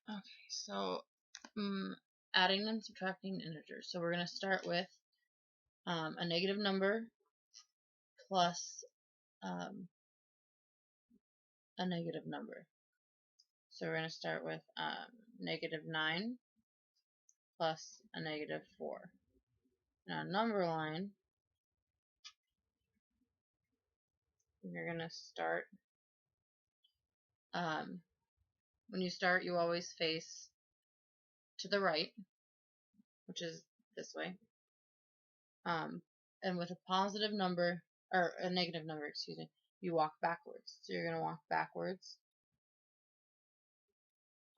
Okay, so adding and subtracting integers. So we're going to start with a negative number plus a negative number. So we're going to start with negative 9 plus a negative 4. Now number line, you're going to start, when you start you always face to the right, which is this way. And with a positive number, or a negative number, excuse me, you walk backwards. So you're going to walk backwards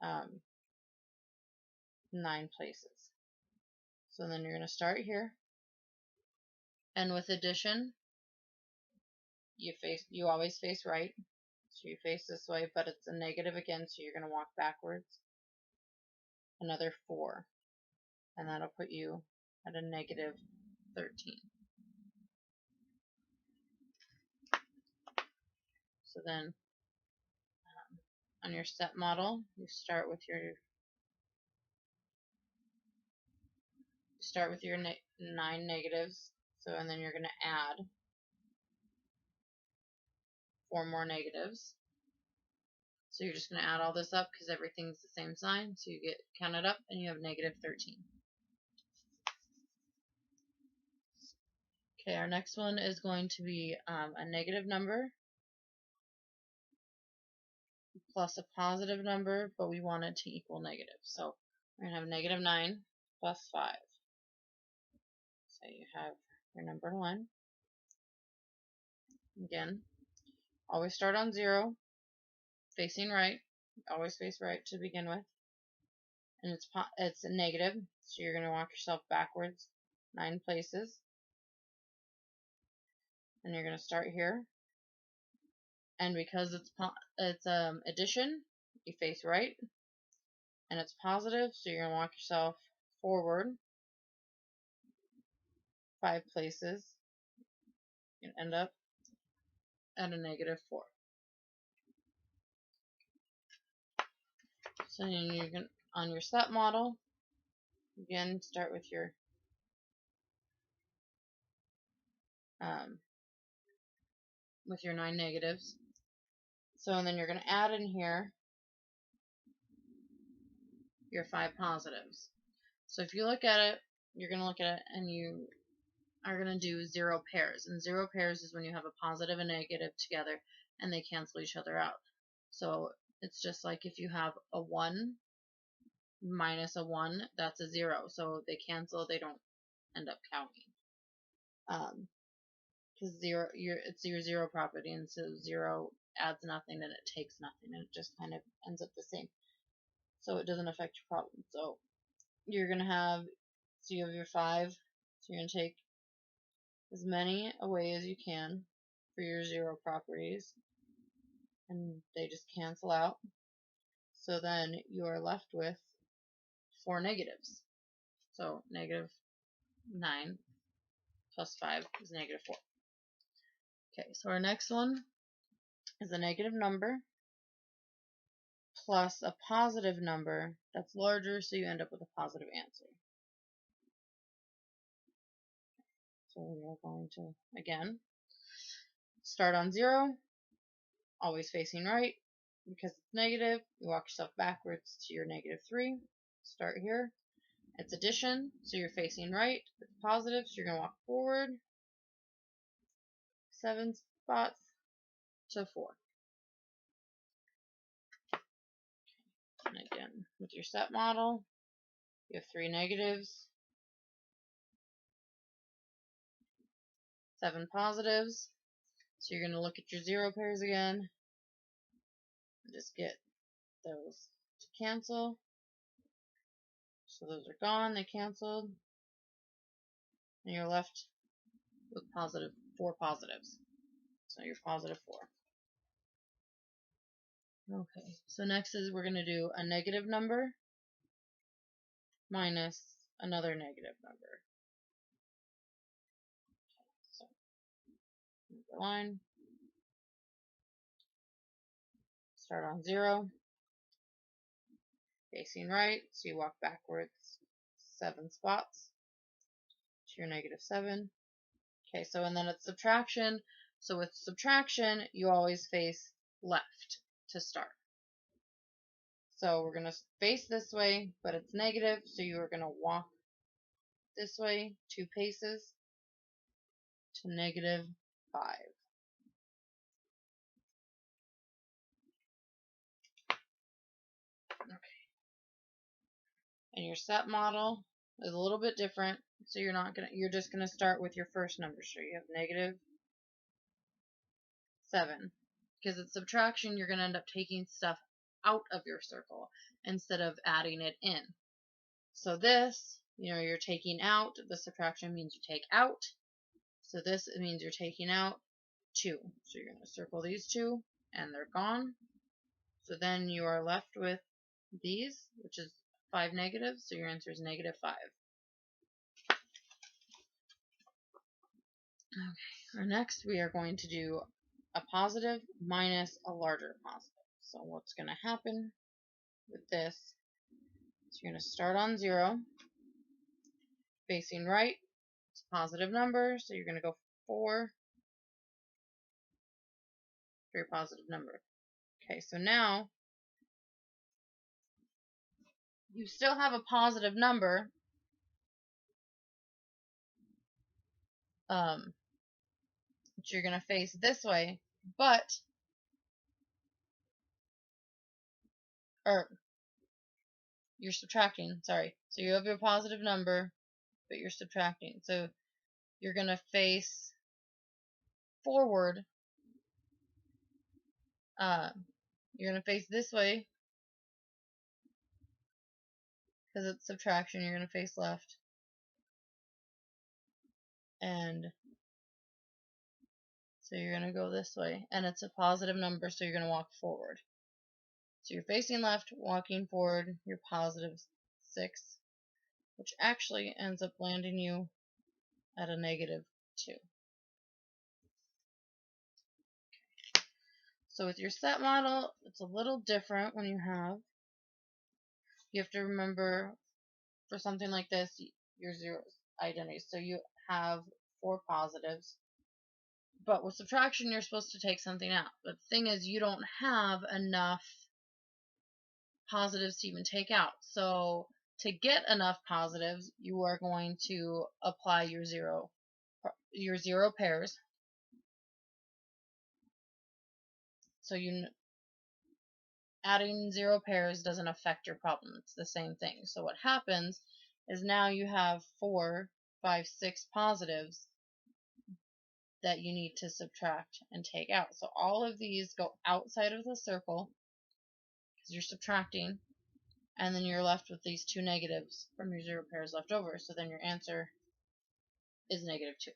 9 places. So then you're going to start here, and with addition, you always face right. So you face this way, but it's a negative again, so you're going to walk backwards another 4, and that'll put you at a negative 13. So then on your step model, you start with your 9 negatives. So and then you're going to add 4 more negatives. So you're just going to add all this up because everything's the same sign. So you get counted up and you have negative 13. Okay, our next one is going to be a negative number plus a positive number, but we want it to equal negative. So we're going to have negative 9 plus 5. So you have your number 1. Again, always start on 0, facing right. Always face right to begin with. And it's a negative, so you're going to walk yourself backwards 9 places. And you're going to start here. And because it's addition, you face right, and it's positive, so you're going to walk yourself forward 5 places and end up at a negative 4. So then you're going on your step model, again start with your with your 9 negatives. So and then you're going to add in here your 5 positives. So if you look at it, you're going to look at it and you are going to do 0 pairs. And 0 pairs is when you have a positive and negative together and they cancel each other out. So it's just like if you have a 1 minus a 1, that's a 0. So they cancel, they don't end up counting. Because it's your 0 property, and so 0 adds nothing and it takes nothing, and it just kind of ends up the same. So it doesn't affect your problem. So you're going to have, so you have your 5, so you're going to take as many away as you can for your 0 properties, and they just cancel out. So then you are left with 4 negatives. So negative 9 plus 5 is negative 4. Okay, so our next one is a negative number plus a positive number that's larger, so you end up with a positive answer. So we're going to, again, start on 0, always facing right. Because it's negative, you walk yourself backwards to your negative 3. Start here. It's addition, so you're facing right. It's positive, so you're going to walk forward 7 spots to 4. And again, with your step model, you have 3 negatives, 7 positives. So you're going to look at your 0 pairs again and just get those to cancel. So those are gone, they canceled. And you're left with 4 positives. So you're positive 4. Okay, so next is we're going to do a negative number minus another negative number. So number line, start on 0, facing right, so you walk backwards 7 spots to your -7. Okay, so and then it's subtraction. So with subtraction, you always face left to start. So we're going to face this way, but it's negative, so you are going to walk this way 2 paces to -5. Okay. And your set model is a little bit different, so you're just gonna start with your first number. So you have -7. Because it's subtraction, you're gonna end up taking stuff out of your circle instead of adding it in. So this, you're taking out. The subtraction means you take out. So this means you're taking out 2. So you're gonna circle these 2, and they're gone. So then you are left with these, which is 5 negatives. So your answer is -5. Okay, next we are going to do a positive minus a larger positive. So what's going to happen with this is you're going to start on 0, facing right. It's a positive number, so you're going to go 4 for your positive number. Okay, so now you still have a positive number, which you're going to face this way, but you're subtracting, sorry. So you have your positive number, but you're subtracting. So you're going to face forward. You're going to face this way because it's subtraction. You're going to face left. And so you're going to go this way. And it's a positive number, so you're going to walk forward. So you're facing left, walking forward, you're +6, which actually ends up landing you at a -2. So with your set model, it's a little different when you have to remember for something like this, your zero identities. So you have 4 positives. But with subtraction, you're supposed to take something out. But the thing is, you don't have enough positives to even take out. So to get enough positives, you are going to apply your zero pairs. So adding 0 pairs doesn't affect your problem. It's the same thing. So what happens is now you have 4, 5, 6 positives that you need to subtract and take out. So all of these go outside of the circle because you're subtracting, and then you're left with these 2 negatives from your 0 pairs left over. So then your answer is -2.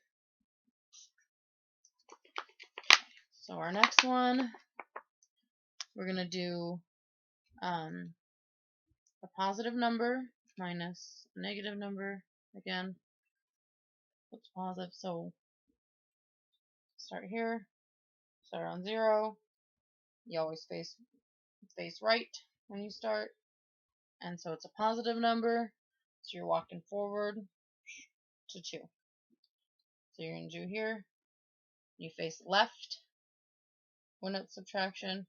So our next one, we're going to do a positive number minus a negative number. Again, what's positive? So start here, start on 0. You always face right when you start. And so it's a positive number, so you're walking forward to 2. So you're going to do here, you face left when it's subtraction,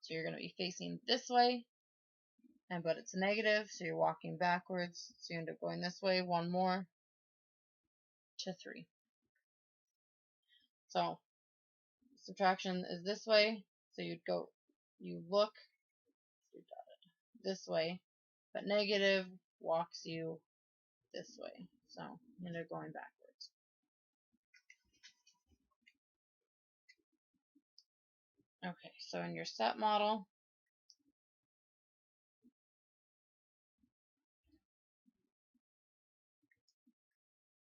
so you're going to be facing this way, but it's negative, so you're walking backwards, so you end up going this way, 1 more, to 3. So subtraction is this way, so you look this way, but negative walks you this way, so you end up going backwards. Okay, so in your set model,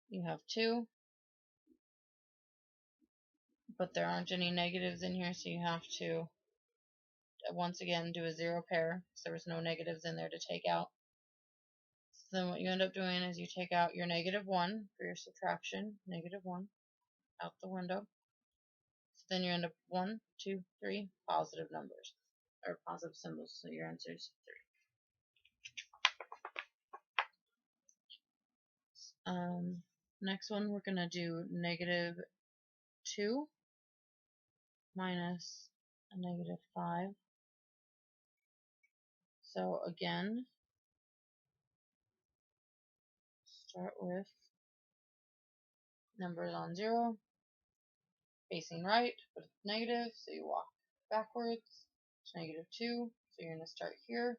you have 2, but there aren't any negatives in here, so you have to once again do a 0 pair, because there was no negatives in there to take out. So then what you end up doing is you take out your -1 for your subtraction, -1, out the window. So then you end up 1, 2, 3 positive numbers, or positive symbols, so your answer is 3. Next one, we're going to do negative 2 minus a negative 5. So again, start with numbers on 0, facing right, but it's negative, so you walk backwards to negative 2. So you're going to start here.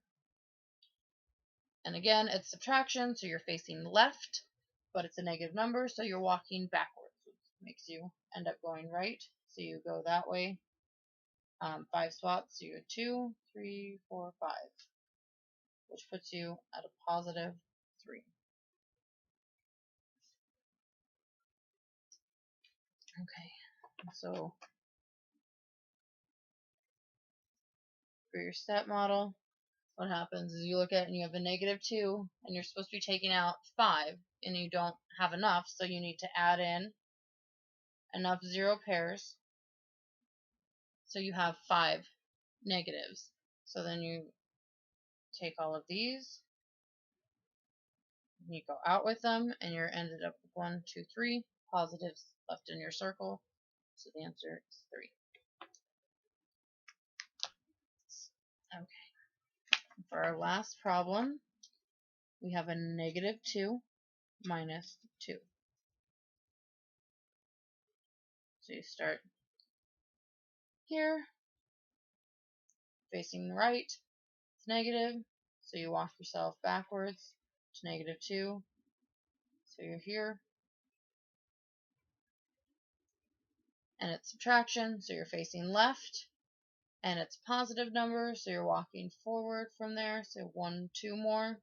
And again, it's subtraction, so you're facing left, but it's a negative number, so you're walking backwards, which makes you end up going right. So you go that way 5 spots, so you go 2, 3, 4, 5, which puts you at a positive 3. Okay, so for your step model, what happens is you look at it and you have a negative 2, and you're supposed to be taking out 5, and you don't have enough, so you need to add in enough 0 pairs so you have 5 negatives. So then you take all of these, and you go out with them, and you're ended up with 1, 2, 3 positives left in your circle. So the answer is 3. Okay. For our last problem, we have a negative 2 minus 2. So you start here, facing right, it's negative, so you walk yourself backwards to negative 2. So you're here, and it's subtraction, so you're facing left, and it's positive number, so you're walking forward from there, so 1, 2 more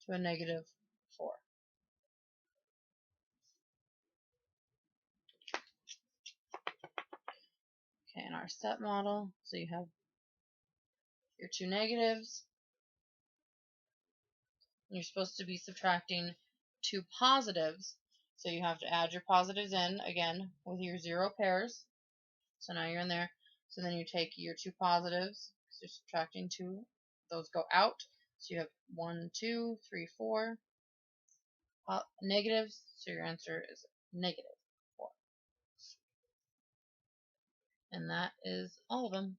to a negative 4. Okay, in our step model, so you have your 2 negatives, and you're supposed to be subtracting 2 positives, so you have to add your positives in again with your 0 pairs. So now you're in there. So then you take your 2 positives, so you're subtracting 2, those go out, so you have 1, 2, 3, 4 negatives, so your answer is negative 4. And that is all of them.